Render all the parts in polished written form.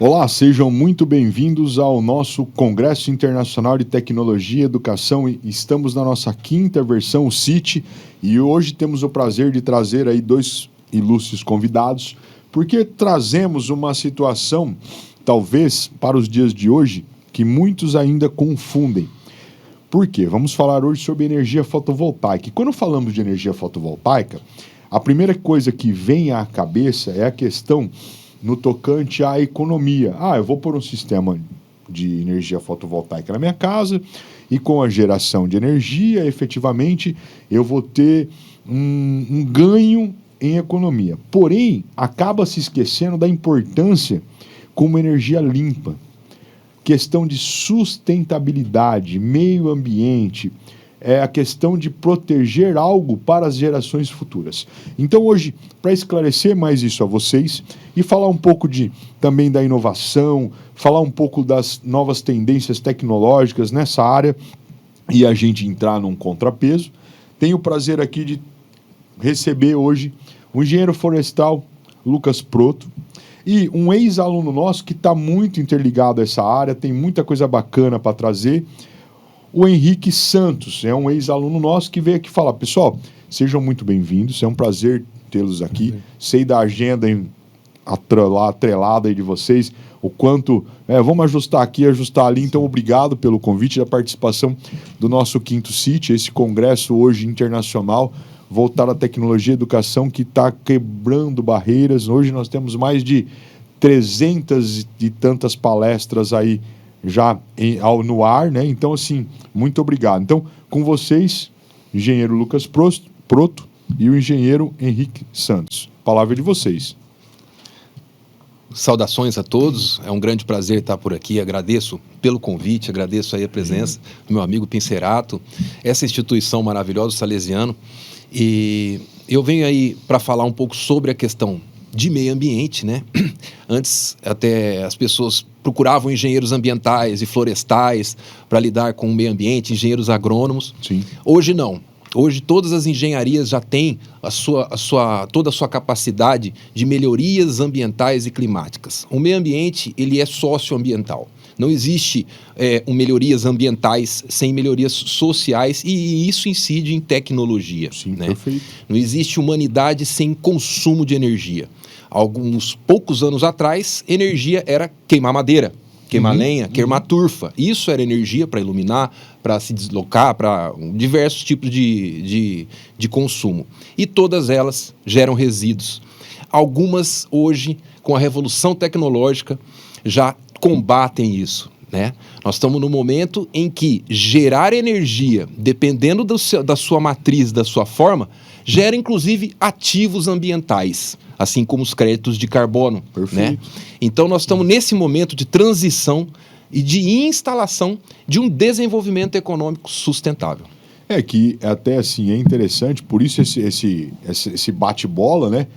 Olá, sejam muito bem-vindos ao nosso Congresso Internacional de Tecnologia e Educação. Estamos na nossa 5ª versão, o CIT, e hoje temos o prazer de trazer aí 2 ilustres convidados, porque trazemos uma situação, talvez, para os dias de hoje, que muitos ainda confundem. Por quê? Vamos falar hoje sobre energia fotovoltaica. E quando falamos de energia fotovoltaica, a primeira coisa que vem à cabeça é a questão no tocante à economia. Eu vou pôr um sistema de energia fotovoltaica na minha casa e com a geração de energia, efetivamente, eu vou ter um ganho em economia. Porém, acaba se esquecendo da importância como energia limpa. Questão de sustentabilidade, meio ambiente, é a questão de proteger algo para as gerações futuras. Então hoje, para esclarecer mais isso a vocês e falar um pouco também da inovação, falar um pouco das novas tendências tecnológicas nessa área e a gente entrar num contrapeso, tenho o prazer aqui de receber hoje o engenheiro florestal Lucas Proto e um ex-aluno nosso que está muito interligado a essa área, tem muita coisa bacana para trazer, o Henrique Santos, é um ex-aluno nosso que veio aqui falar. Pessoal, sejam muito bem-vindos, é um prazer tê-los aqui. Sei da agenda atrelada aí de vocês, o quanto... vamos ajustar aqui, ajustar ali. Então, obrigado pelo convite e a participação do nosso 5º CIT, esse congresso hoje internacional, voltado à tecnologia e educação, que está quebrando barreiras. Hoje nós temos mais de 300 e tantas palestras aí, já no ar, né? Então, assim, muito obrigado. Então, com vocês, engenheiro Lucas Proto e o engenheiro Henrique Santos. Palavra de vocês. Saudações a todos, é um grande prazer estar por aqui, agradeço pelo convite, agradeço aí a presença do meu amigo Pincerato, essa instituição maravilhosa, o Salesiano, e eu venho aí para falar um pouco sobre a questão de meio ambiente, né? Antes, até as pessoas procuravam engenheiros ambientais e florestais para lidar com o meio ambiente, engenheiros agrônomos. Sim. Hoje não. Hoje todas as engenharias já têm toda a sua capacidade de melhorias ambientais e climáticas. O meio ambiente, ele é socioambiental. Não existe melhorias ambientais sem melhorias sociais, e isso incide em tecnologia. Sim, né? Perfeito. Não existe humanidade sem consumo de energia. Alguns poucos anos atrás, energia era queimar madeira, queimar lenha, queimar turfa. Isso era energia para iluminar, para se deslocar, para diversos tipos de consumo. E todas elas geram resíduos. Algumas, hoje, com a revolução tecnológica, já combatem isso. Né? Nós estamos no momento em que gerar energia, dependendo da sua matriz, da sua forma, gera inclusive ativos ambientais, assim como os créditos de carbono. Né? Então nós estamos nesse momento de transição e de instalação de um desenvolvimento econômico sustentável. Que até assim é interessante, por isso esse bate-bola, né?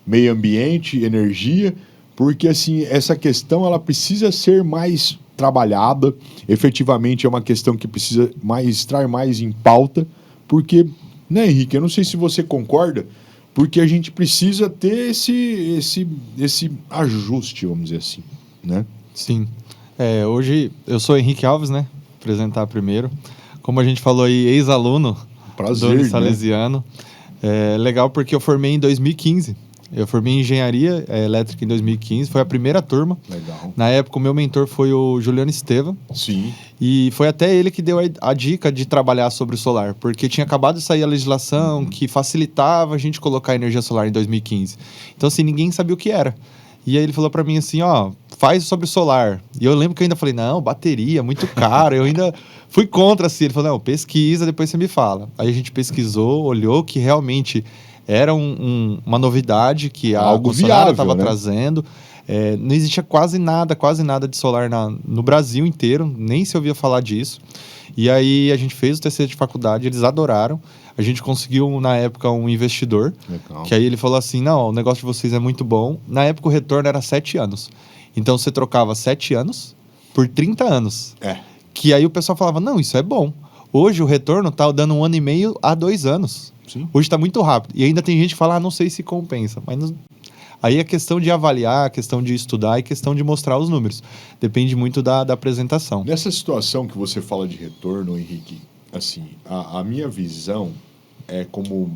Meio ambiente, energia, porque assim essa questão ela precisa ser mais trabalhada, efetivamente é uma questão que precisa estar mais em pauta, porque, né, Henrique, eu não sei se você concorda, porque a gente precisa ter esse ajuste, vamos dizer assim, né? Sim. Hoje eu sou Henrique Alves, né? Vou apresentar primeiro. Como a gente falou aí, ex-aluno do Salesiano. Né? Legal porque eu formei em 2015. Eu formei em engenharia elétrica em 2015, foi a primeira turma. Legal. Na época, o meu mentor foi o Juliano Estevam. Sim. E foi até ele que deu a dica de trabalhar sobre o solar, porque tinha acabado de sair a legislação que facilitava a gente colocar energia solar em 2015. Então, assim, ninguém sabia o que era. E aí ele falou pra mim assim, faz sobre solar. E eu lembro que eu ainda falei, não, bateria, muito caro. Eu ainda fui contra, assim. Ele falou, não, pesquisa, depois você me fala. Aí a gente pesquisou, olhou que realmente era uma novidade que a concessionária estava trazendo. Não existia quase nada de solar no Brasil inteiro, nem se ouvia falar disso. E aí a gente fez o TCC de faculdade, eles adoraram. A gente conseguiu, na época, um investidor. Legal. Que aí ele falou assim, não, o negócio de vocês é muito bom. Na época o retorno era 7 anos. Então você trocava 7 anos por 30 anos. Que aí o pessoal falava, não, isso é bom. Hoje o retorno está dando 1 ano e meio a 2 anos. Sim. Hoje está muito rápido. E ainda tem gente que fala, não sei se compensa. Mas Aí é questão de avaliar, questão de estudar e questão de mostrar os números. Depende muito da apresentação. Nessa situação que você fala de retorno, Henrique, assim, a minha visão é como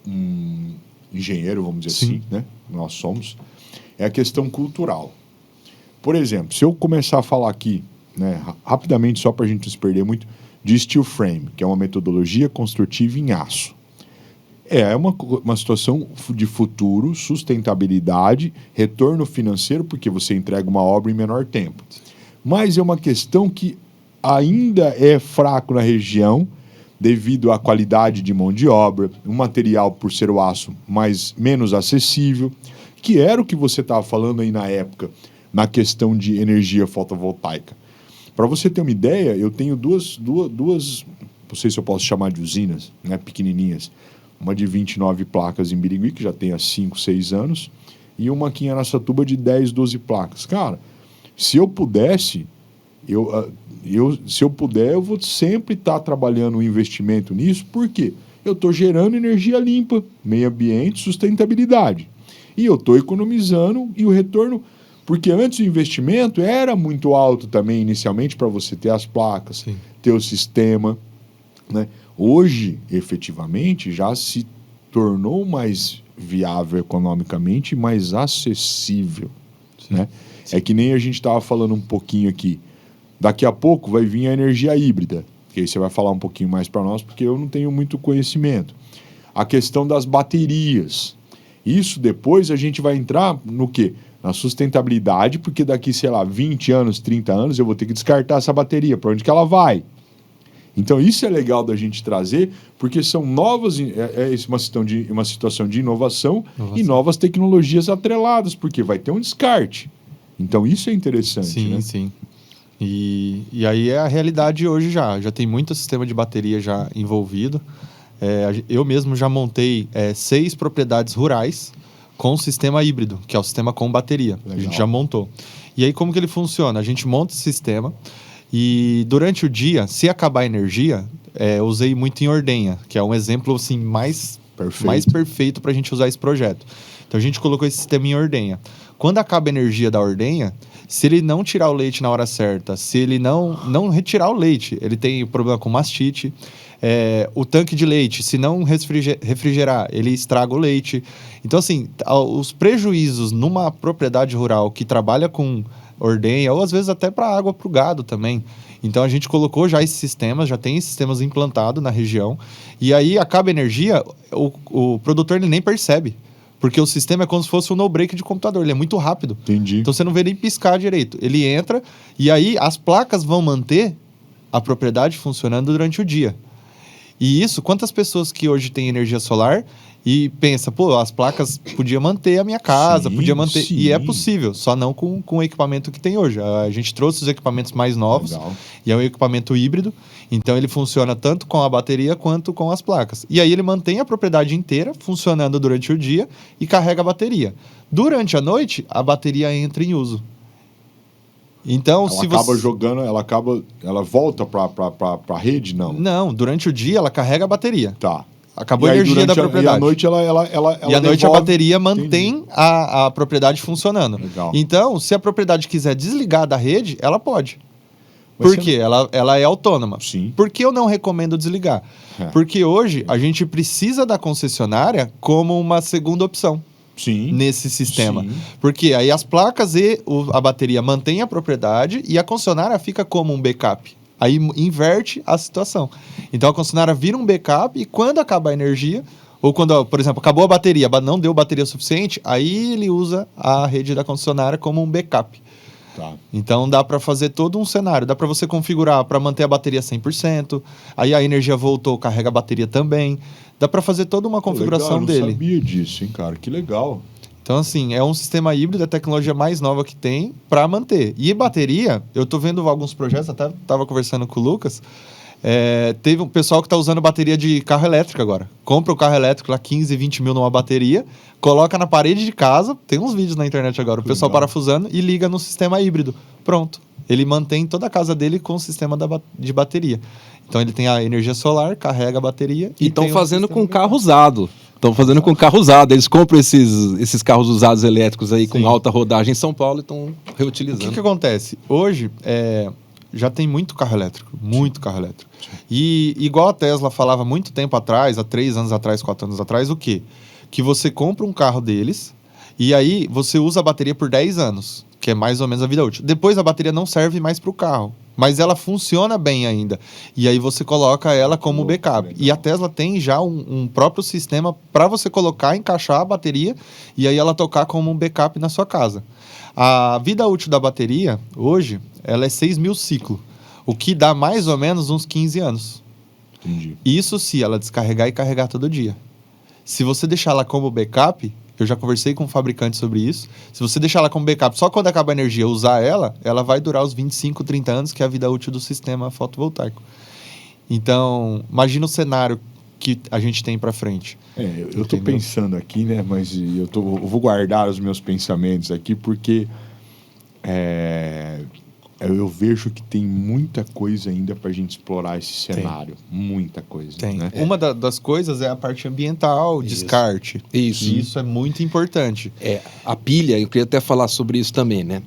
um engenheiro, vamos dizer assim, né? Nós somos, é a questão cultural. Por exemplo, se eu começar a falar aqui, né, rapidamente, só para a gente não se perder muito, de steel frame, que é uma metodologia construtiva em aço. É uma situação de futuro, sustentabilidade, retorno financeiro, porque você entrega uma obra em menor tempo. Mas é uma questão que ainda é fraco na região, devido à qualidade de mão de obra, um material, por ser o aço, menos acessível, que era o que você estava falando aí na época, na questão de energia fotovoltaica. Para você ter uma ideia, eu tenho duas, não sei se eu posso chamar de usinas, né, pequenininhas, uma de 29 placas em Birigui, que já tem há 5, 6 anos, e uma aqui em Araçatuba de 10, 12 placas. Cara, se eu pudesse, se eu puder, eu vou sempre estar trabalhando um investimento nisso, porque eu estou gerando energia limpa, meio ambiente, sustentabilidade. E eu estou economizando e o retorno, porque antes o investimento era muito alto também, inicialmente, para você ter as placas, Sim. ter o sistema, né? Hoje, efetivamente, já se tornou mais viável economicamente, mais acessível, né? É que nem a gente estava falando um pouquinho aqui. Daqui a pouco vai vir a energia híbrida, que aí você vai falar um pouquinho mais para nós, porque eu não tenho muito conhecimento. A questão das baterias. Isso depois a gente vai entrar no quê? Na sustentabilidade, porque daqui, sei lá, 20 anos, 30 anos, eu vou ter que descartar essa bateria. Para onde que ela vai? Então, isso é legal da gente trazer, porque são novas, uma situação de inovação e novas tecnologias atreladas, porque vai ter um descarte. Então, isso é interessante, sim, né? Sim. E aí é a realidade hoje já. Já tem muito sistema de bateria já envolvido. Eu mesmo já montei 6 propriedades rurais com sistema híbrido, que é o sistema com bateria. Legal. A gente já montou. E aí, como que ele funciona? A gente monta esse sistema e durante o dia, se acabar a energia, eu usei muito em ordenha, que é um exemplo assim, mais perfeito para a gente usar esse projeto. Então, a gente colocou esse sistema em ordenha. Quando acaba a energia da ordenha, se ele não tirar o leite na hora certa, se ele não retirar o leite, ele tem problema com mastite. O tanque de leite, se não refrigerar, ele estraga o leite. Então, assim, os prejuízos numa propriedade rural que trabalha com ordenha, ou às vezes até para água para o gado também. Então, a gente colocou já esses sistemas, já tem esses sistemas implantados na região. E aí, acaba a energia, o produtor ele nem percebe. Porque o sistema é como se fosse um no-break de computador. Ele é muito rápido. Entendi. Então, você não vê nem piscar direito. Ele entra e aí as placas vão manter a propriedade funcionando durante o dia. E isso, quantas pessoas que hoje têm energia solar e pensa, pô, as placas podia manter a minha casa, podia manter... Sim. E é possível, só não com o equipamento que tem hoje. A gente trouxe os equipamentos mais novos. Legal. E é um equipamento híbrido, então ele funciona tanto com a bateria quanto com as placas. E aí ele mantém a propriedade inteira funcionando durante o dia e carrega a bateria. Durante a noite, a bateria entra em uso. Então, ela volta para a rede, não? Não, durante o dia ela carrega a bateria. Tá. Acabou a energia da propriedade. E à noite ela E à noite a bateria mantém a propriedade funcionando. Legal. Então, se a propriedade quiser desligar da rede, ela pode. Por quê? Ela é autônoma. Sim. Por que eu não recomendo desligar? Porque hoje a gente precisa da concessionária como uma segunda opção. Sim. Nesse sistema. Sim. Porque aí as placas e a bateria mantêm a propriedade e a concessionária fica como um backup. Aí inverte a situação. Então a concessionária vira um backup e quando acaba a energia, ou quando, por exemplo, acabou a bateria, não deu bateria suficiente, aí ele usa a rede da concessionária como um backup. Tá. Então dá para fazer todo um cenário. Dá para você configurar para manter a bateria 100%. Aí a energia voltou, carrega a bateria também. Dá para fazer toda uma configuração legal, dele. Eu não sabia disso, hein, cara? Que legal. Então, assim, é um sistema híbrido, a tecnologia mais nova que tem para manter. E bateria, eu tô vendo alguns projetos, até estava conversando com o Lucas, teve um pessoal que está usando bateria de carro elétrico agora. Compra o carro elétrico lá, 15, 20 mil numa bateria, coloca na parede de casa, tem uns vídeos na internet agora, o pessoal parafusando e liga no sistema híbrido. Pronto. Ele mantém toda a casa dele com o sistema de bateria. Então ele tem a energia solar, carrega a bateria. E estão fazendo com carro usado. Estão fazendo com carro usado. Eles compram esses carros usados elétricos aí com alta rodagem em São Paulo e estão reutilizando. O que acontece? Hoje, já tem muito carro elétrico. Muito carro elétrico. E igual a Tesla falava muito tempo atrás, há 3 anos atrás, 4 anos atrás, o quê? Que você compra um carro deles e aí você usa a bateria por 10 anos, que é mais ou menos a vida útil. Depois a bateria não serve mais para o carro, mas ela funciona bem ainda. E aí você coloca ela como backup. E a Tesla tem já um próprio sistema para você colocar, encaixar a bateria e aí ela tocar como um backup na sua casa. A vida útil da bateria, hoje, ela é 6.000 ciclos, o que dá mais ou menos uns 15 anos. Entendi. Isso se ela descarregar e carregar todo dia. Se você deixar ela como backup, eu já conversei com um fabricante sobre isso, se você deixar ela como backup só quando acaba a energia usar ela vai durar os 25, 30 anos, que é a vida útil do sistema fotovoltaico. Então, imagina o cenário que a gente tem para frente. Eu estou pensando aqui, né? Mas eu vou guardar os meus pensamentos aqui, porque eu vejo que tem muita coisa ainda para a gente explorar esse cenário. Muita coisa. Tem. Né? Uma das coisas é a parte ambiental, descarte. Isso. E isso é muito importante. A pilha, eu queria até falar sobre isso também, né?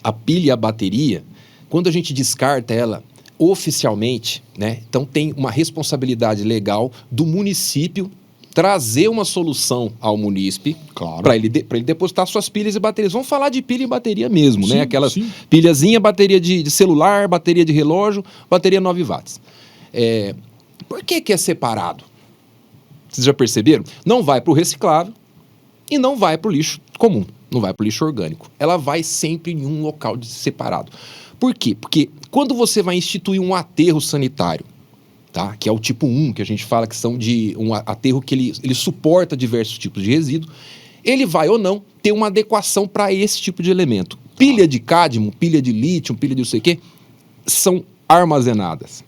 A pilha e a bateria, quando a gente descarta ela oficialmente, né? Então tem uma responsabilidade legal do município trazer uma solução ao munícipe, Claro. para ele depositar suas pilhas e baterias. Vamos falar de pilha e bateria mesmo, Sim, né? Aquelas sim. pilhazinha, bateria de celular, bateria de relógio, bateria 9 watts. Por que é separado? Vocês já perceberam? Não vai para o reciclável e não vai para o lixo comum, não vai para o lixo orgânico. Ela vai sempre em um local separado. Por quê? Porque quando você vai instituir um aterro sanitário, tá? Que é o tipo 1, que a gente fala que são de um aterro que ele suporta diversos tipos de resíduo, ele vai ou não ter uma adequação para esse tipo de elemento. Pilha de cádmio, pilha de lítio, pilha de não sei o quê, são armazenadas.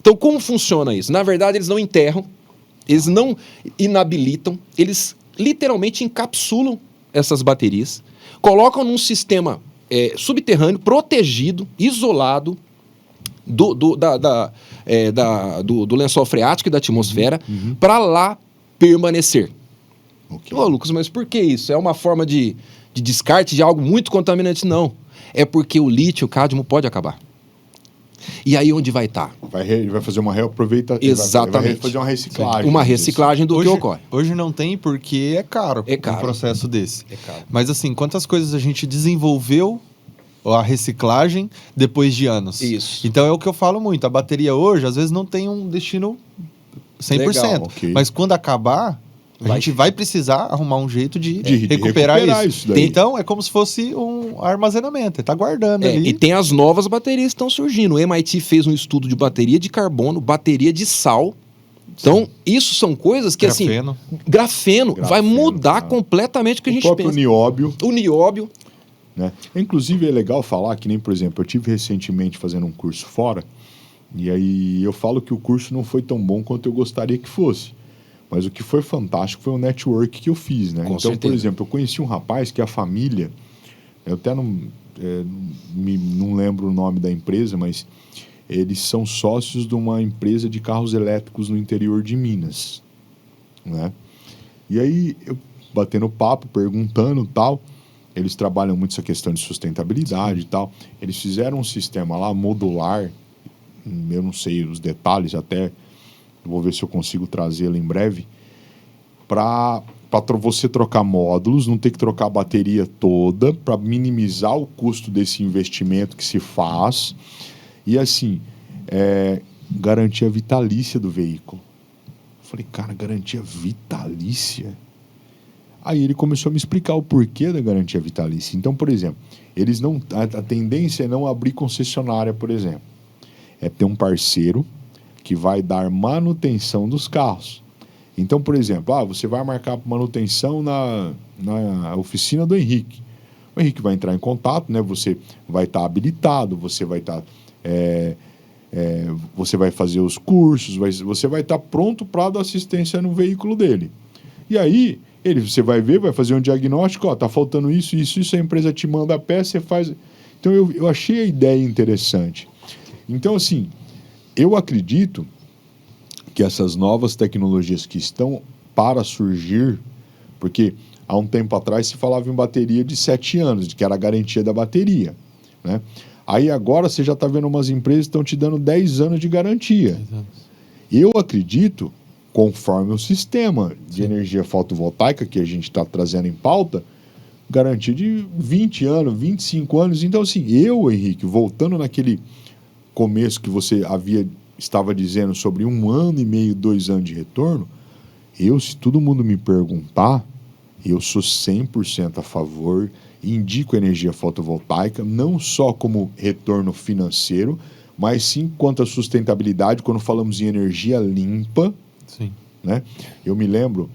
Então, como funciona isso? Na verdade, eles não enterram, eles não inabilitam, eles literalmente encapsulam essas baterias, colocam num sistema subterrâneo, protegido, isolado do lençol freático e da atmosfera, para lá permanecer. Okay. Ô, Lucas, mas por que isso? É uma forma de descarte de algo muito contaminante? Não. É porque o lítio, o cádmio pode acabar. E aí onde vai estar? Ele vai fazer uma reaproveitação. Exatamente. Vai fazer uma reciclagem. Uma reciclagem do que ocorre. Hoje não tem porque é caro. É caro. Um processo desse. É caro. Mas assim, quantas coisas a gente desenvolveu a reciclagem depois de anos? Isso. Então é o que eu falo muito. A bateria hoje, às vezes, não tem um destino 100%. Legal, okay. Mas quando acabar, a gente vai precisar arrumar um jeito de recuperar isso. daí. Então, é como se fosse um armazenamento. Ele está guardando ali. E tem as novas baterias que estão surgindo. O MIT fez um estudo de bateria de carbono, bateria de sal. Então, isso são coisas que, Grafeno. assim... Grafeno vai mudar completamente o que a gente O próprio pensa. nióbio. O nióbio. Né? Inclusive, é legal falar que nem, por exemplo, eu tive recentemente fazendo um curso fora, e aí eu falo que o curso não foi tão bom quanto eu gostaria que fosse. Mas o que foi fantástico foi o network que eu fiz, né? Com então, certeza. por exemplo, eu conheci um rapaz que a família, eu até não lembro o nome da empresa, mas eles são sócios de uma empresa de carros elétricos no interior de Minas, né? E aí, eu batendo papo, perguntando tal, eles trabalham muito essa questão de sustentabilidade e tal. Eles fizeram um sistema lá modular, eu não sei os detalhes até, vou ver se eu consigo trazê-lo em breve, para você trocar módulos, não ter que trocar a bateria toda, para minimizar o custo desse investimento que se faz. E assim, garantia vitalícia do veículo. Eu falei, cara, garantia vitalícia? Aí ele começou a me explicar o porquê da garantia vitalícia. Então, por exemplo, a tendência é não abrir concessionária, por exemplo. É ter um parceiro que vai dar manutenção dos carros. Então, por exemplo, você vai marcar manutenção na oficina do Henrique. O Henrique vai entrar em contato, né? Você vai estar habilitado, você vai estar... você vai fazer os cursos, você vai estar pronto para dar assistência no veículo dele. E aí, você vai ver, vai fazer um diagnóstico, tá faltando isso, a empresa te manda a peça, você faz... Então, eu achei a ideia interessante. Então, assim, eu acredito que essas novas tecnologias que estão para surgir, porque há um tempo atrás se falava em bateria de 7 anos, de que era a garantia da bateria, né? Aí agora você já está vendo umas empresas que estão te dando 10 anos de garantia. Eu acredito, conforme o sistema de energia fotovoltaica que a gente está trazendo em pauta, garantia de 20 anos, 25 anos. Então, assim, Henrique, voltando naquele começo que você estava dizendo sobre 1 ano e meio, 2 anos de retorno, se todo mundo me perguntar, eu sou 100% a favor, indico a energia fotovoltaica, não só como retorno financeiro, mas sim quanto à sustentabilidade, quando falamos em energia limpa. Sim. Né? Eu me lembro,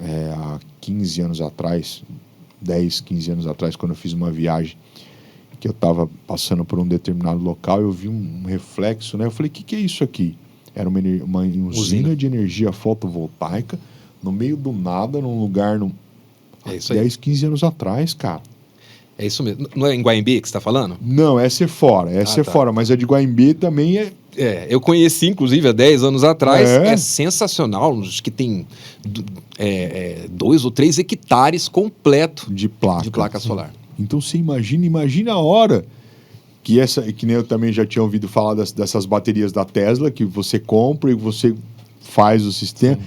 há 15 anos atrás, 10, 15 anos atrás, quando eu fiz uma viagem, que eu estava passando por um determinado local, eu vi um reflexo, né? Eu falei, o que é isso aqui? Era uma usina de energia fotovoltaica, no meio do nada, num lugar, É isso aí. 10, 15 anos atrás, cara. É isso mesmo. Não é em Guaimbê que você está falando? Não, essa é fora, fora, mas a de Guaimbê também é... Eu conheci, inclusive, há 10 anos atrás. É. É sensacional. Acho que tem 2 ou 3 hectares completo de placa solar. Então você imagina a hora que nem eu também já tinha ouvido falar dessas baterias da Tesla, que você compra e você faz o sistema. Sim.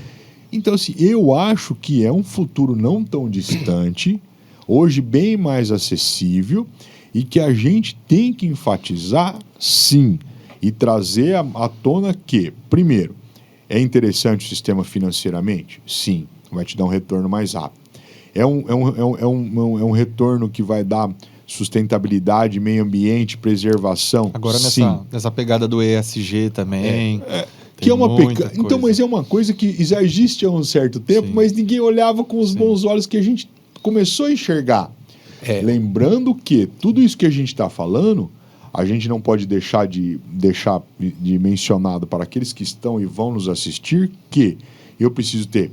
Então, assim, eu acho que é um futuro não tão distante, hoje bem mais acessível, e que a gente tem que enfatizar, sim, e trazer à tona que, primeiro, é interessante o sistema financeiramente? Sim, vai te dar um retorno mais rápido. É um retorno que vai dar sustentabilidade, meio ambiente, preservação. Agora nessa pegada do ESG também. Que é uma pegada. Então, mas é uma coisa que já existe há um certo tempo, sim, mas ninguém olhava com os bons olhos que a gente começou a enxergar. Lembrando que tudo isso que a gente está falando, a gente não pode deixar de mencionado para aqueles que estão e vão nos assistir que eu preciso ter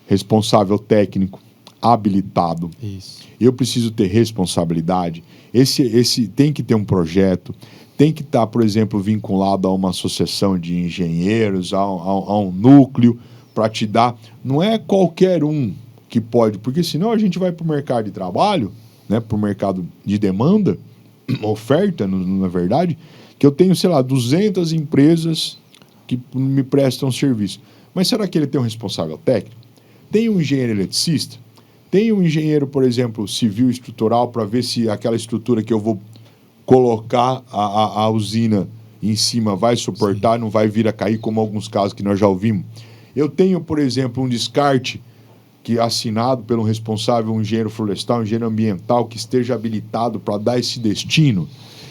responsável técnico habilitado. Isso. Eu preciso ter responsabilidade. Esse tem que ter um projeto, tem que estar, por exemplo, vinculado a uma associação de engenheiros, a um núcleo para te dar. Não é qualquer um que pode, porque senão a gente vai para o mercado de trabalho, né, para o mercado de demanda, oferta, na verdade, que eu tenho, sei lá, 200 empresas que me prestam serviço. Mas será que ele tem um responsável técnico? Tem um engenheiro eletricista? Tem um engenheiro, por exemplo, civil estrutural para ver se aquela estrutura que eu vou colocar a usina em cima vai suportar, sim, não vai vir a cair, como alguns casos que nós já ouvimos. Eu tenho, por exemplo, um descarte que é assinado pelo responsável, um engenheiro florestal, um engenheiro ambiental, que esteja habilitado para dar esse destino.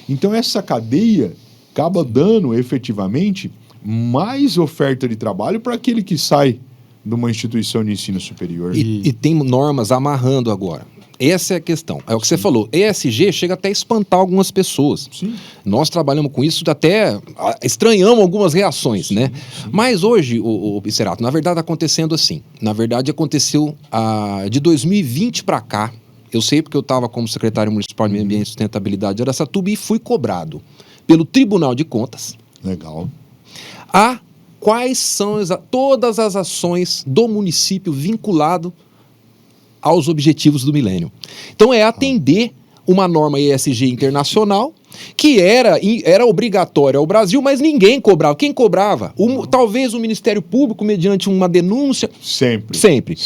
Então, essa cadeia acaba dando, efetivamente, mais oferta de trabalho para aquele que sai de uma instituição de ensino superior. E tem normas amarrando agora. Essa é a questão. É o que você falou. ESG chega até a espantar algumas pessoas. Sim. Nós trabalhamos com isso, até estranhamos algumas reações, sim, né? Sim. Mas hoje, o Pisserato, na verdade, acontecendo assim. Na verdade, aconteceu de 2020 para cá. Eu sei porque eu estava como secretário municipal de Meio Ambiente e Sustentabilidade de Araçatuba e fui cobrado pelo Tribunal de Contas. Legal. Quais são todas as ações do município vinculado aos objetivos do milênio. Então, é atender uma norma ESG internacional que era obrigatória ao Brasil, mas ninguém cobrava. Quem cobrava? Talvez o Ministério Público, mediante uma denúncia. Sempre.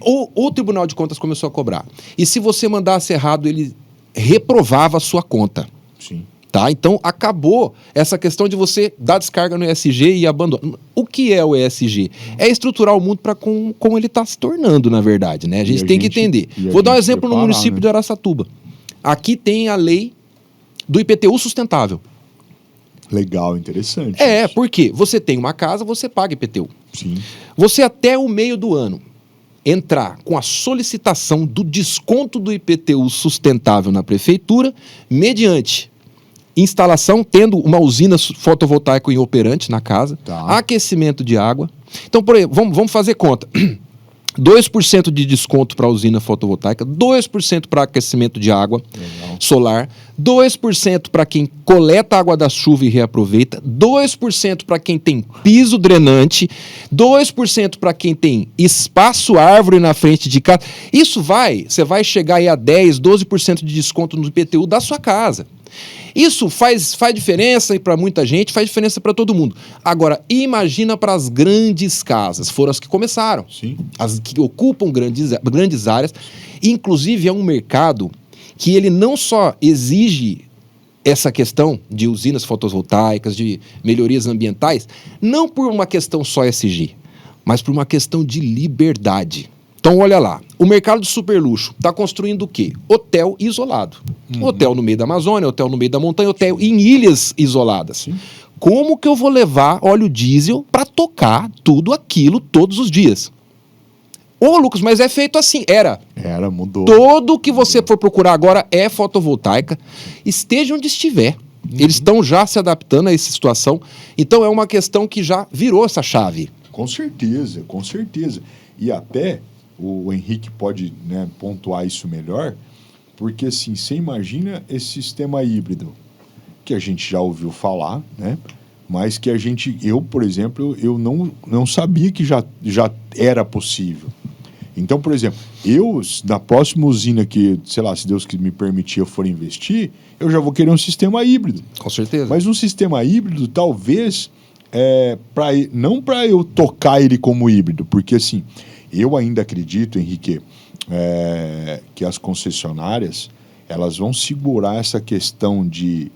O Tribunal de Contas começou a cobrar. E se você mandasse errado, ele reprovava a sua conta. Sim. Tá? Então, acabou essa questão de você dar descarga no ESG e abandonar. O que é o ESG? É estruturar o mundo para como ele está se tornando, na verdade. Né? A gente tem que entender. Vou dar um exemplo no município de Araçatuba. Aqui tem a lei do IPTU sustentável. Legal, interessante. Por quê? Você tem uma casa, você paga IPTU. Sim. Você, até o meio do ano, entrar com a solicitação do desconto do IPTU sustentável na prefeitura, mediante instalação, tendo uma usina fotovoltaica inoperante na casa, aquecimento de água. Então, por exemplo, vamos fazer conta. 2% de desconto para a usina fotovoltaica, 2% para aquecimento de água solar, 2% para quem coleta a água da chuva e reaproveita, 2% para quem tem piso drenante, 2% para quem tem espaço árvore na frente de casa. Você vai chegar aí a 10, 12% de desconto no IPTU da sua casa. Isso faz diferença para muita gente, faz diferença para todo mundo. Agora, imagina para as grandes casas, foram as que começaram, Sim. as que ocupam grandes áreas. Inclusive, é um mercado que ele não só exige essa questão de usinas fotovoltaicas, de melhorias ambientais, não por uma questão só ESG, mas por uma questão de liberdade. Então, olha lá, o mercado de superluxo está construindo o quê? Hotel isolado. Hotel no meio da Amazônia, hotel no meio da montanha, hotel em ilhas isoladas. Sim. Como que eu vou levar óleo diesel para tocar tudo aquilo todos os dias? Ô, Lucas, mas é feito assim. Era, mudou. Todo que você for procurar agora é fotovoltaica. Esteja onde estiver. Eles estão já se adaptando a essa situação. Então, é uma questão que já virou essa chave. Com certeza, com certeza. E até o Henrique pode, né, pontuar isso melhor, porque assim, você imagina esse sistema híbrido, que a gente já ouviu falar, né? Mas que eu, por exemplo, eu não sabia que já era possível. Então, por exemplo, na próxima usina que, sei lá, se Deus me permitir eu for investir, eu já vou querer um sistema híbrido. Com certeza. Mas um sistema híbrido, talvez, não para eu tocar ele como híbrido, porque assim, eu ainda acredito, Henrique, que as concessionárias, elas vão segurar essa questão de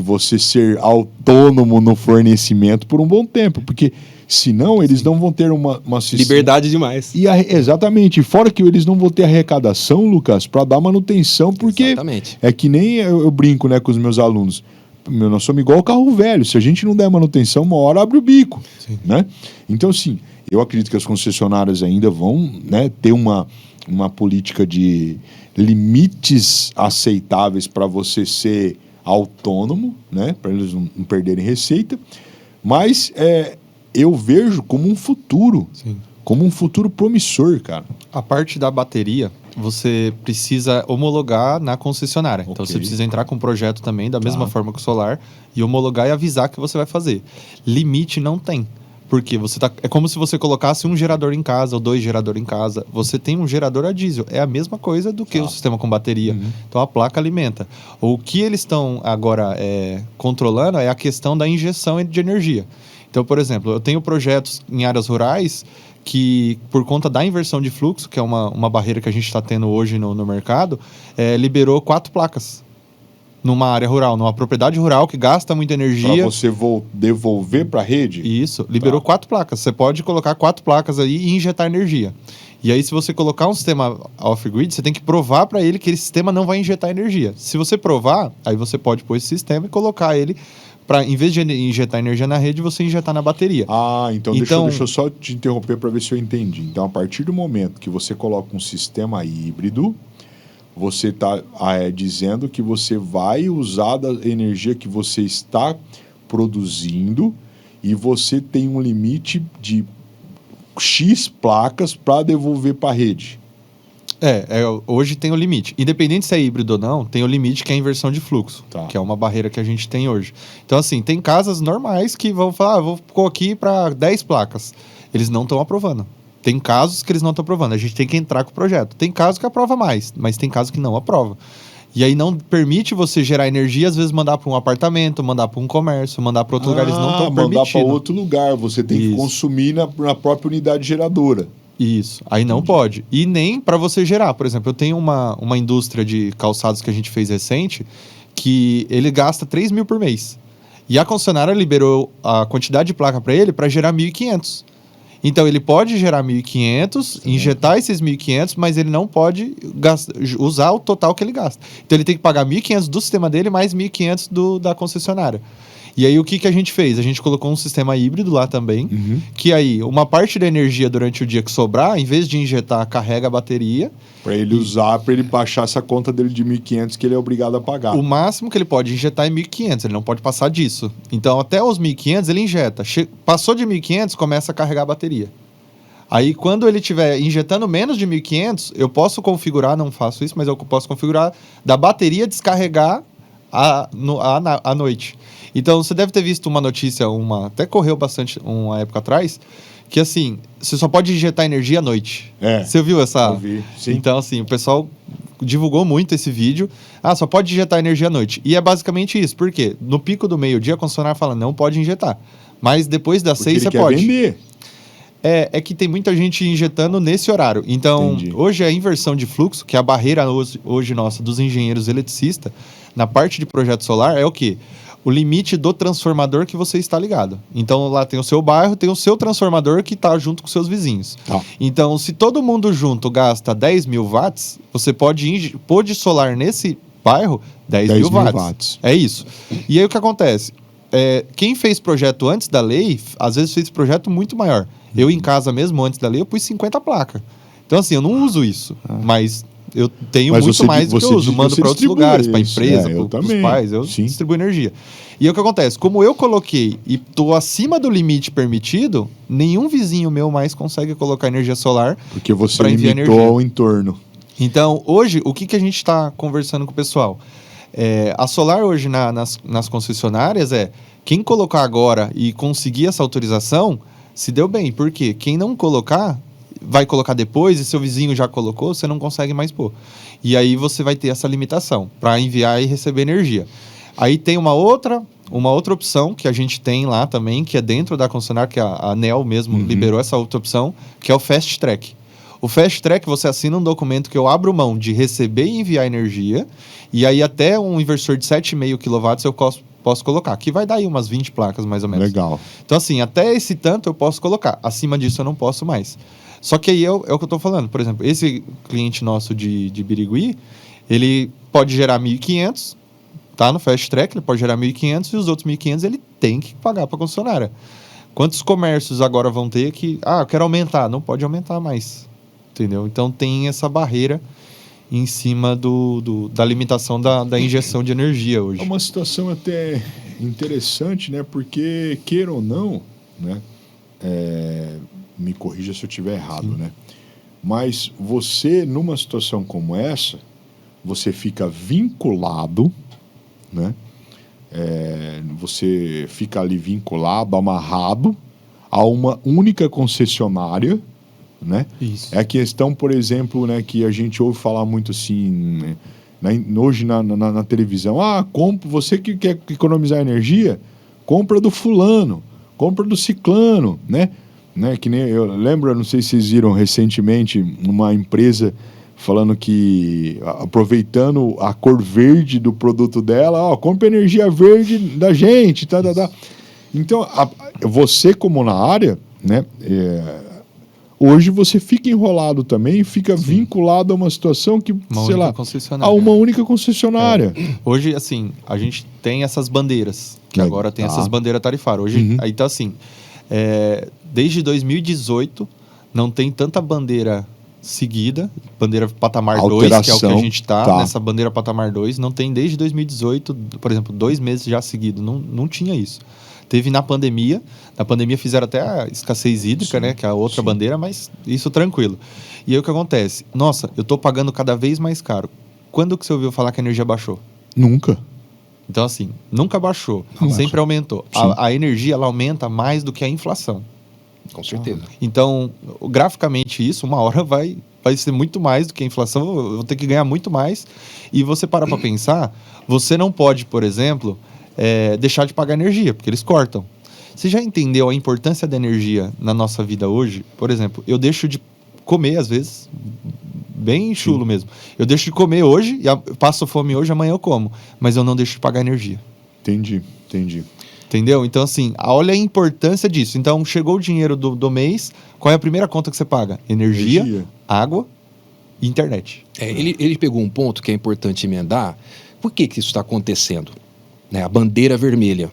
você ser autônomo no fornecimento por um bom tempo, porque senão eles não vão ter uma liberdade demais. Exatamente. Fora que eles não vão ter arrecadação, Lucas, para dar manutenção, porque Exatamente. é que nem eu brinco, né, com os meus alunos. Nós somos igual o carro velho. Se a gente não der manutenção, uma hora abre o bico. Sim. Né? Então, assim, eu acredito que as concessionárias ainda vão, né, ter uma política de limites aceitáveis para você ser autônomo, né, para eles não perderem receita. Mas eu vejo como um futuro. Sim. Como um futuro promissor, cara. A parte da bateria, você precisa homologar na concessionária. Então, você precisa entrar com um projeto também, da mesma forma que o solar, e homologar e avisar que você vai fazer. Limite não tem. Porque é como se você colocasse um gerador em casa ou 2 geradores em casa. Você tem um gerador a diesel. É a mesma coisa do que o sistema com bateria. Uhum. Então, a placa alimenta. O que eles estão agora controlando é a questão da injeção de energia. Então, por exemplo, eu tenho projetos em áreas rurais que, por conta da inversão de fluxo, que é uma barreira que a gente está tendo hoje no mercado, liberou 4 placas numa área rural, numa propriedade rural que gasta muita energia. Para você devolver para a rede? Isso, liberou 4 placas. Você pode colocar 4 placas aí e injetar energia. E aí, se você colocar um sistema off-grid, você tem que provar para ele que esse sistema não vai injetar energia. Se você provar, aí você pode pôr esse sistema e colocar ele para, em vez de injetar energia na rede, você injetar na bateria. Ah, então deixa eu só te interromper para ver se eu entendi. Então, a partir do momento que você coloca um sistema híbrido, você está dizendo que você vai usar da energia que você está produzindo e você tem um limite de X placas para devolver para a rede. Hoje tem o limite. Independente se é híbrido ou não, tem o limite que é a inversão de fluxo, que é uma barreira que a gente tem hoje. Então, assim, tem casas normais que vão falar, vou pôr aqui para 10 placas. Eles não estão aprovando. Tem casos que eles não estão aprovando. A gente tem que entrar com o projeto. Tem casos que aprova mais, mas tem casos que não aprova. E aí não permite você gerar energia, às vezes mandar para um apartamento, mandar para um comércio, mandar para outro lugar. Eles não estão permitindo. Mandar para outro lugar. Você tem que consumir na própria unidade geradora. Isso. Aí não pode. E nem para você gerar. Por exemplo, eu tenho uma indústria de calçados que a gente fez recente que ele gasta 3 mil por mês. E a concessionária liberou a quantidade de placa para ele para gerar 1.500. Então, ele pode gerar 1.500, injetar esses 1.500, mas ele não pode usar o total que ele gasta. Então, ele tem que pagar 1.500 do sistema dele mais 1.500 da concessionária. E aí, o que a gente fez? A gente colocou um sistema híbrido lá também, que aí, uma parte da energia durante o dia que sobrar, em vez de injetar, carrega a bateria. Para ele usar, para ele baixar essa conta dele de 1.500 que ele é obrigado a pagar. O máximo que ele pode injetar é 1.500, ele não pode passar disso. Então, até os 1.500 ele injeta. Passou de 1.500, começa a carregar a bateria. Aí, quando ele estiver injetando menos de 1.500, eu posso configurar, não faço isso, mas eu posso configurar da bateria descarregar à noite. Então, você deve ter visto uma notícia, até correu bastante uma época atrás, que assim, você só pode injetar energia à noite. Você viu essa? Eu vi, sim. Então, assim, o pessoal divulgou muito esse vídeo. Só pode injetar energia à noite. E é basicamente isso. Por quê? No pico do meio-dia, a concessionária fala, não pode injetar. Mas depois das 6 você pode. Vender. É que tem muita gente injetando nesse horário. Então, Entendi. Hoje a inversão de fluxo, que é a barreira hoje nossa dos engenheiros eletricistas, na parte de projeto solar, é o quê? O limite do transformador que você está ligado. Então, lá tem o seu bairro, tem o seu transformador que está junto com seus vizinhos. Então, se todo mundo junto gasta 10 mil watts, você pode pôr de solar nesse bairro 10 mil watts. É isso. E aí, o que acontece? Quem fez projeto antes da lei, às vezes fez projeto muito maior. Eu, em casa mesmo, antes da lei, eu pus 50 placas. Então, assim, eu não uso isso, mas eu tenho muito mais do que eu uso. Mando para outros lugares, para empresa, para os pais, eu distribuo energia. E aí, o que acontece? Como eu coloquei e estou acima do limite permitido, nenhum vizinho meu mais consegue colocar energia solar. Porque você limitou ao entorno. Então, hoje, o que a gente está conversando com o pessoal? A solar hoje nas concessionárias quem colocar agora e conseguir essa autorização, se deu bem. Por quê? Quem não colocar, vai colocar depois e seu vizinho já colocou, você não consegue mais pôr. E aí você vai ter essa limitação para enviar e receber energia. Aí tem uma outra opção que a gente tem lá também, que é dentro da concessionária, que a ANEEL mesmo liberou essa outra opção, que é o Fast Track. O Fast Track, você assina um documento que eu abro mão de receber e enviar energia, e aí até um inversor de 7,5 kW eu posso colocar, que vai dar aí umas 20 placas mais ou menos. Legal. Então assim, até esse tanto eu posso colocar, acima disso eu não posso mais. Só que aí é o que eu estou falando, por exemplo, esse cliente nosso de Birigui, ele pode gerar 1.500, tá no Fast Track, ele pode gerar 1.500 e os outros 1.500 ele tem que pagar para a concessionária. Quantos comércios agora vão ter que, eu quero aumentar, não pode aumentar mais. Entendeu? Então tem essa barreira em cima da limitação da injeção de energia hoje. É uma situação até interessante, né? Porque, queira ou não, né? Me corrija se eu estiver errado, né? Mas você, numa situação como essa, você fica vinculado, né? Você fica ali vinculado, amarrado a uma única concessionária, né? Isso. É a questão, por exemplo, né, que a gente ouve falar muito assim, né, hoje na televisão, você que quer economizar energia, compra do fulano, compra do ciclano, né? Que nem eu lembro, não sei se vocês viram recentemente uma empresa falando que, aproveitando a cor verde do produto dela, compra energia verde da gente, tá. Então, você como na área, né, hoje você fica enrolado também, fica vinculado a uma situação que, a uma única concessionária. Hoje, assim, a gente tem essas bandeiras, que agora tem essas bandeiras tarifárias. Hoje, aí tá assim, desde 2018, não tem tanta bandeira seguida, bandeira patamar 2, que é o que a gente tá, nessa bandeira patamar 2, não tem desde 2018, por exemplo, 2 meses já seguido, não tinha isso. Teve na pandemia fizeram até a escassez hídrica, né, que é a outra bandeira, mas isso tranquilo. E aí o que acontece? Nossa, eu tô pagando cada vez mais caro. Quando que você ouviu falar que a energia baixou? Nunca. Então assim, nunca baixou, sempre aumentou. A energia, ela aumenta mais do que a inflação. Com certeza. Então, graficamente isso, uma hora vai ser muito mais do que a inflação, eu vou ter que ganhar muito mais. E você para pensar, você não pode, por exemplo, deixar de pagar energia, porque eles cortam. Você já entendeu a importância da energia na nossa vida hoje? Por exemplo, eu deixo de comer, às vezes, bem chulo mesmo. Eu deixo de comer hoje, passo fome hoje, amanhã eu como. Mas eu não deixo de pagar energia. Entendi. Entendeu? Então, assim, olha a importância disso. Então, chegou o dinheiro do mês, qual é a primeira conta que você paga? Energia. Água e internet. Ele pegou um ponto que é importante emendar. Por que isso está acontecendo? A bandeira vermelha.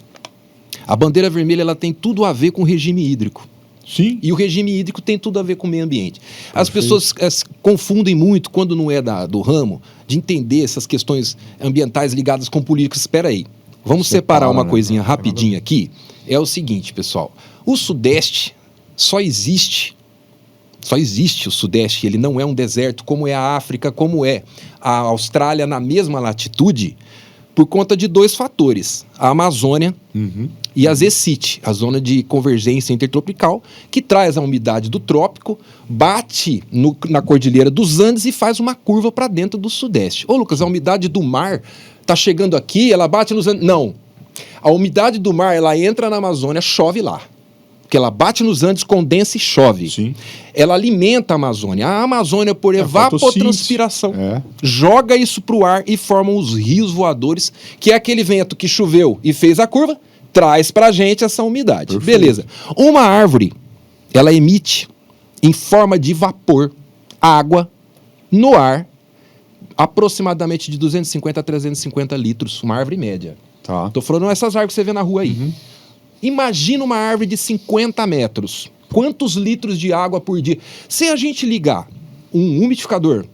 A bandeira vermelha, ela tem tudo a ver com o regime hídrico. Sim. E o regime hídrico tem tudo a ver com o meio ambiente. As pessoas confundem muito, quando não é do ramo, de entender essas questões ambientais ligadas com políticos. Espera aí. Vamos separar uma coisinha rapidinho aqui. É o seguinte, pessoal. O Sudeste só existe Só existe o Sudeste, ele não é um deserto como é a África, como é a Austrália na mesma latitude, por conta de 2 fatores. A Amazônia e a ZECIT, a zona de convergência intertropical, que traz a umidade do trópico, bate na Cordilheira dos Andes e faz uma curva para dentro do Sudeste. Ô, Lucas, a umidade do mar está chegando aqui, ela bate nos Andes. Não. A umidade do mar, ela entra na Amazônia, chove lá. Porque ela bate nos Andes, condensa e chove. Sim. Ela alimenta a Amazônia. A Amazônia, por evapotranspiração, joga isso para o ar e formam os rios voadores, que é aquele vento que choveu e fez a curva, traz para a gente essa umidade. Perfeito. Beleza. Uma árvore, ela emite em forma de vapor, água, no ar, aproximadamente de 250 a 350 litros, uma árvore média. Tá. Estou falando essas árvores que você vê na rua aí. Imagina uma árvore de 50 metros. Quantos litros de água por dia? Se a gente ligar um umidificador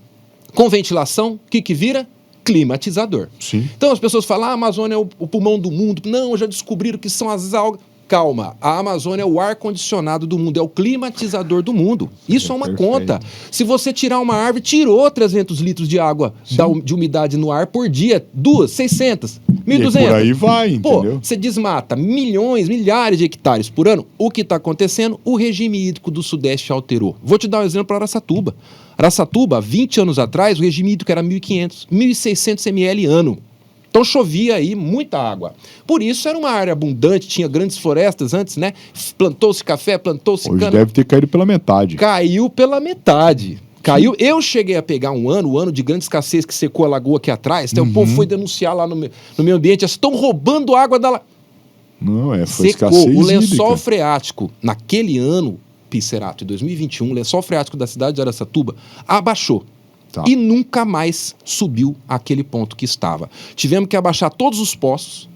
com ventilação, o que vira? Climatizador. Sim. Então as pessoas falam, a Amazônia é o pulmão do mundo. Não, já descobriram que são as algas. Calma, a Amazônia é o ar-condicionado do mundo, é o climatizador do mundo. Isso é uma perfeito. conta. Se você tirar uma árvore, tirou 300 litros de água de umidade no ar por dia. 600, 1.200. E por aí vai, entendeu? Pô, você desmata milhões, milhares de hectares por ano. O que está acontecendo? O regime hídrico do Sudeste alterou. Vou te dar um exemplo para Araçatuba. Araçatuba, 20 anos atrás, o regime hídrico era 1.500, 1.600 ml ano. Então chovia aí muita água. Por isso era uma área abundante, tinha grandes florestas antes, né? Plantou-se café, plantou-se Hoje cana. deve ter caído pela metade. Caiu pela metade. Caiu. Eu cheguei a pegar o ano de grande escassez que secou a lagoa aqui atrás. Então o povo foi denunciar lá no meio ambiente. Estão roubando água da lagoa. Não, foi Secou. escassez O lençol hídrica. freático, naquele ano, Pisserato, em 2021, o lençol freático da cidade de Araçatuba abaixou. Tá. E nunca mais subiu àquele ponto que estava. Tivemos que abaixar todos os poços.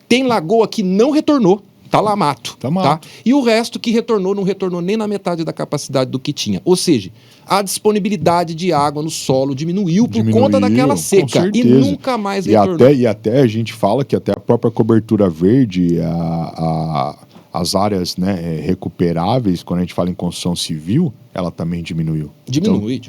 Tem lagoa que não retornou. Tá lá mato. Tá mato. E o resto que retornou, não retornou nem na metade da capacidade do que tinha. Ou seja, a disponibilidade de água no solo diminuiu por conta daquela seca. E nunca mais retornou. E até a gente fala que até a própria cobertura verde, as áreas, né, recuperáveis, quando a gente fala em construção civil, ela também diminuiu. Diminui.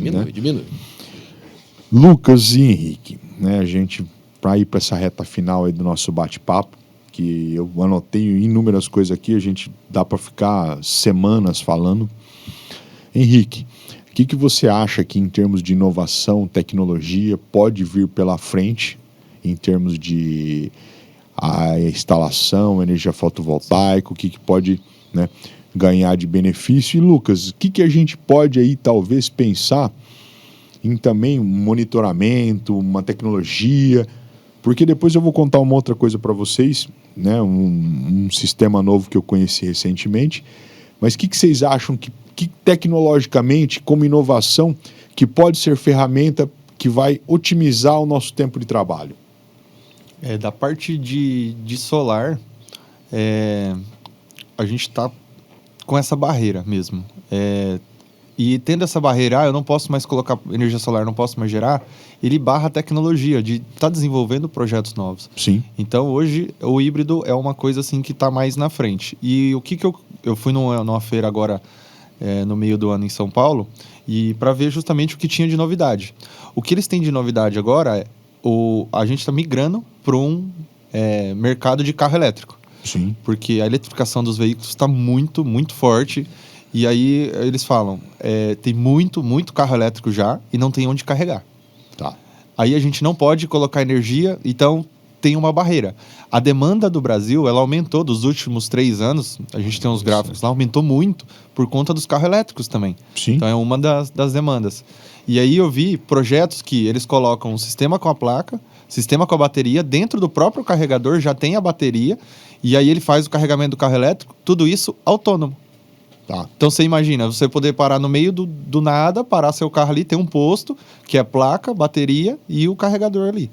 Lucas e Henrique, né, a gente, para ir para essa reta final aí do nosso bate-papo, que eu anotei inúmeras coisas aqui, a gente dá para ficar semanas falando. Henrique, o que você acha que em termos de inovação, tecnologia, pode vir pela frente, em termos de a instalação, energia fotovoltaica, o que pode, né, ganhar de benefício? E Lucas, o que a gente pode aí talvez pensar em também um monitoramento, uma tecnologia, porque depois eu vou contar uma outra coisa para vocês, né, um sistema novo que eu conheci recentemente, mas o que vocês acham que tecnologicamente, como inovação, que pode ser ferramenta que vai otimizar o nosso tempo de trabalho? Da parte de solar, a gente está com essa barreira mesmo. E tendo essa barreira, eu não posso mais colocar energia solar, não posso mais gerar, ele barra a tecnologia de estar desenvolvendo projetos novos. Sim. Então, hoje, o híbrido é uma coisa assim que está mais na frente. E o que eu fui numa feira agora, no meio do ano em São Paulo, e para ver justamente o que tinha de novidade. O que eles têm de novidade agora a gente está migrando para um mercado de carro elétrico. Sim. Porque a eletrificação dos veículos está muito, muito forte. E aí eles falam, tem muito carro elétrico já e não tem onde carregar. Tá. Aí a gente não pode colocar energia, então tem uma barreira. A demanda do Brasil, ela aumentou dos últimos 3 anos, a gente tem uns gráficos lá, aumentou muito por conta dos carros elétricos também. Sim. Então é uma das demandas. E aí eu vi projetos que eles colocam um sistema com a placa, sistema com a bateria, dentro do próprio carregador já tem a bateria, e aí ele faz o carregamento do carro elétrico, tudo isso autônomo. Tá. Então você imagina, você poder parar no meio do nada, parar seu carro ali, tem um posto, que é placa, bateria e o carregador ali.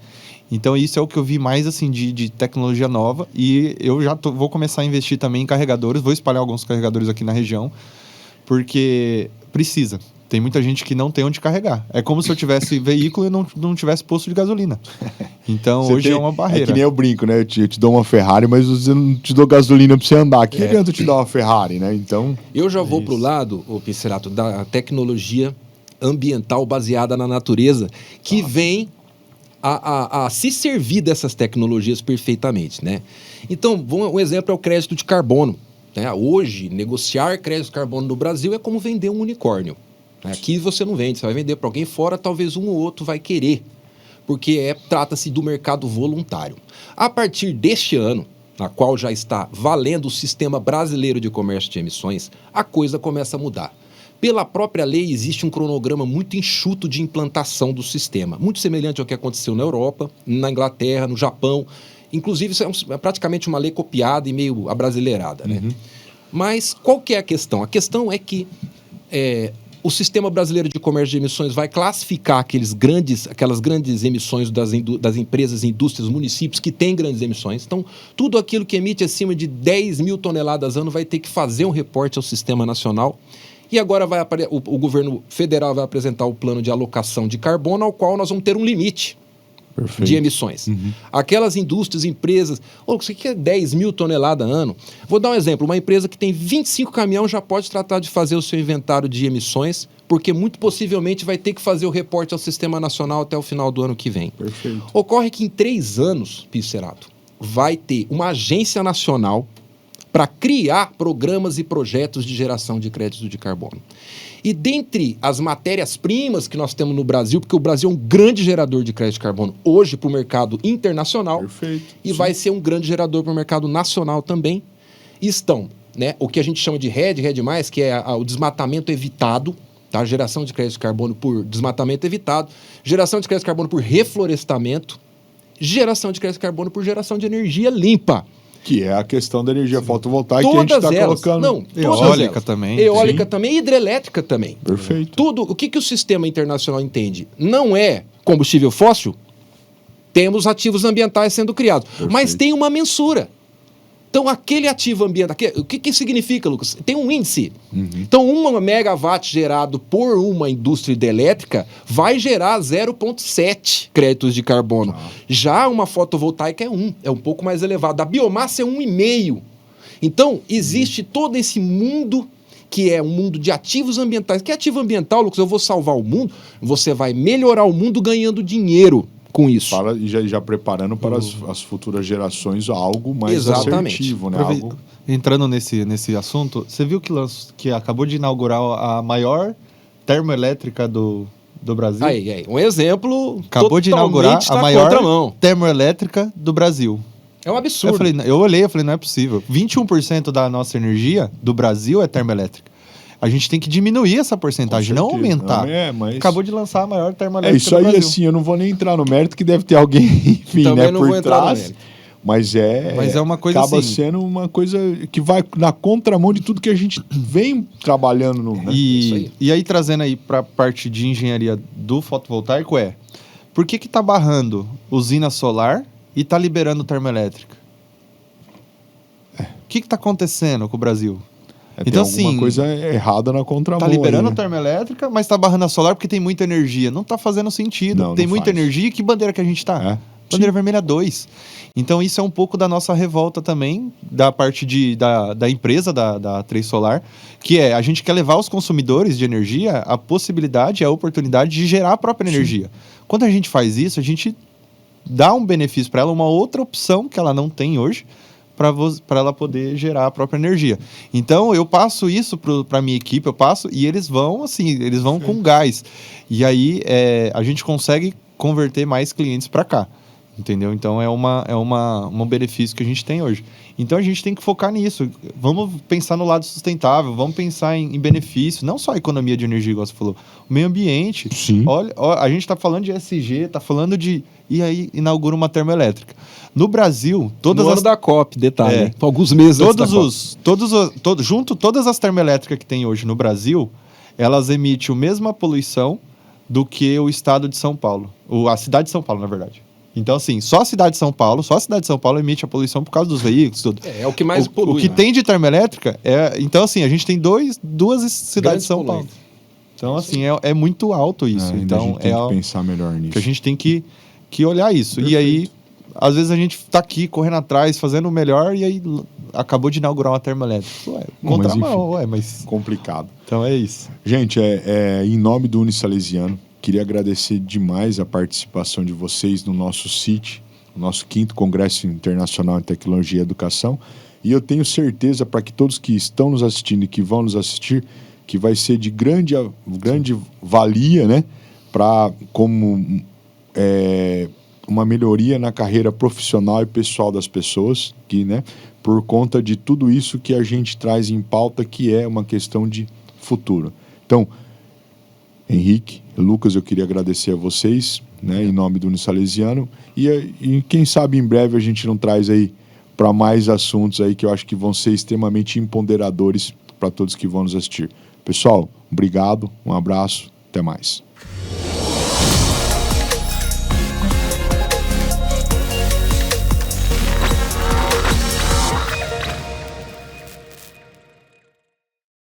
Então isso é o que eu vi mais assim de tecnologia nova, e eu já vou começar a investir também em carregadores, vou espalhar alguns carregadores aqui na região, porque precisa. Tem muita gente que não tem onde carregar. É como se eu tivesse veículo e não tivesse posto de gasolina. Então, Você hoje é uma barreira. É que nem eu brinco, né? Eu te dou uma Ferrari, mas eu não te dou gasolina pra você andar. Que adianta eu te dar uma Ferrari, né? Então... Eu já vou pro lado, ô Pincerato, da tecnologia ambiental baseada na natureza, que vem a se servir dessas tecnologias perfeitamente, né? Então, um exemplo é o crédito de carbono. Né? Hoje, negociar crédito de carbono no Brasil é como vender um unicórnio. Né? Aqui você não vende, você vai vender para alguém fora, talvez um ou outro vai querer, porque trata-se do mercado voluntário. A partir deste ano, na qual já está valendo o Sistema Brasileiro de Comércio de Emissões, a coisa começa a mudar. Pela própria lei, existe um cronograma muito enxuto de implantação do sistema, muito semelhante ao que aconteceu na Europa, na Inglaterra, no Japão. Inclusive, isso é praticamente uma lei copiada e meio abrasileirada. Né? Mas qual que é a questão? A questão é que o Sistema Brasileiro de Comércio de Emissões vai classificar aquelas grandes emissões das empresas, indústrias, municípios que têm grandes emissões. Então, tudo aquilo que emite acima de 10 mil toneladas ano vai ter que fazer um reporte ao Sistema Nacional. E agora o governo federal vai apresentar o plano de alocação de carbono, ao qual nós vamos ter um limite de emissões. Aquelas indústrias, empresas... Isso aqui é 10 mil toneladas ano. Vou dar um exemplo. Uma empresa que tem 25 caminhões já pode tratar de fazer o seu inventário de emissões, porque muito possivelmente vai ter que fazer o reporte ao Sistema Nacional até o final do ano que vem. Perfeito. Ocorre que em 3 anos, Pincerato, vai ter uma agência nacional para criar programas e projetos de geração de crédito de carbono. E dentre as matérias-primas que nós temos no Brasil, porque o Brasil é um grande gerador de crédito de carbono hoje para o mercado internacional, Perfeito. e vai ser um grande gerador para o mercado nacional também, estão, né, o que a gente chama de RED+, que é o desmatamento evitado, tá? Geração de crédito de carbono por desmatamento evitado, geração de crédito de carbono por reflorestamento, geração de crédito de carbono por geração de energia limpa. Que é a questão da energia fotovoltaica que a gente Todas está elas. colocando. Não, Eólica elas. também. Eólica Sim. também e hidrelétrica também. Perfeito. Tudo. O que o sistema internacional entende? Não é combustível fóssil, temos ativos ambientais sendo criados. Perfeito. Mas tem uma mensura. Então, aquele ativo ambiental... O que significa, Lucas? Tem um índice. Então, 1 megawatt gerado por uma indústria hidrelétrica vai gerar 0,7 créditos de carbono. Já uma fotovoltaica é um pouco mais elevado. A biomassa é 1,5. Então, existe todo esse mundo que é um mundo de ativos ambientais. Que ativo ambiental, Lucas? Eu vou salvar o mundo. Você vai melhorar o mundo ganhando dinheiro com isso. E já preparando para as futuras gerações algo mais Exatamente. assertivo, né? Entrando nesse assunto, você viu que acabou de inaugurar a maior termoelétrica do Brasil? Aí, um exemplo. Acabou de inaugurar a maior contramão. termoelétrica do Brasil. É um absurdo. Eu olhei, não é possível. 21% da nossa energia do Brasil é termoelétrica. A gente tem que diminuir essa porcentagem, não aumentar. Mas... Acabou de lançar a maior termoelétrica isso do aí, Brasil. assim, eu não vou nem entrar no mérito, que deve ter alguém, enfim, Também né, não por vou entrar no trás. mérito. Mas é uma coisa acaba assim... sendo uma coisa que vai na contramão de tudo que a gente vem trabalhando no... Né? E aí, trazendo aí para a parte de engenharia do fotovoltaico por que tá barrando usina solar e tá liberando termoelétrica? O que tá acontecendo com o Brasil? Então, tem alguma coisa errada na contramão. Tá liberando aí, né? termoelétrica, mas tá barrando a solar porque tem muita energia. Não tá fazendo sentido. Não tem faz. muita energia. Que bandeira que a gente tá? Bandeira vermelha 2. Então, isso é um pouco da nossa revolta também, da parte da empresa, da Três Solar, que a gente quer levar aos consumidores de energia a possibilidade, a oportunidade de gerar a própria energia. Quando a gente faz isso, a gente dá um benefício para ela, uma outra opção que ela não tem hoje, para ela poder gerar a própria energia. Então, eu passo isso para a minha equipe, e eles vão com gás. E aí, a gente consegue converter mais clientes para cá. Entendeu? Então, é um benefício que a gente tem hoje. Então, a gente tem que focar nisso. Vamos pensar no lado sustentável, vamos pensar em benefício, não só a economia de energia, igual você falou, o meio ambiente. Sim. Olha, a gente está falando de ESG, está falando de... E aí, inaugura uma termoelétrica. No Brasil, todas no ano da COP, detalhe. Alguns meses antes da COP. Todas as termoelétricas que tem hoje no Brasil, elas emitem a mesma poluição do que o estado de São Paulo. A cidade de São Paulo, na verdade. Então, assim, só a cidade de São Paulo emite a poluição por causa dos veículos, tudo. É o que mais polui. O que tem de termoelétrica Então, assim, a gente tem duas cidades grandes de São poluentes. Paulo. Então, assim, é muito alto isso. Ainda Então, a gente tem que pensar melhor nisso. que a gente tem que olhar isso. Perfeito. E aí, às vezes a gente tá aqui correndo atrás, fazendo o melhor, e aí acabou de inaugurar uma termoelétrica. Ué, contramão, mas... Complicado. Então é isso. Gente, em nome do Unisalesiano, queria agradecer demais a participação de vocês no nosso CIT, o nosso 5º Congresso Internacional em Tecnologia e Educação. E eu tenho certeza, para que todos que estão nos assistindo e que vão nos assistir, que vai ser de grande valia, né, como uma melhoria na carreira profissional e pessoal das pessoas, que, né, por conta de tudo isso que a gente traz em pauta, que é uma questão de futuro. Então, Henrique, Lucas, eu queria agradecer a vocês, né, em nome do Unisalesiano, e quem sabe em breve a gente não traz aí para mais assuntos aí que eu acho que vão ser extremamente empoderadores para todos que vão nos assistir. Pessoal, obrigado, um abraço, até mais.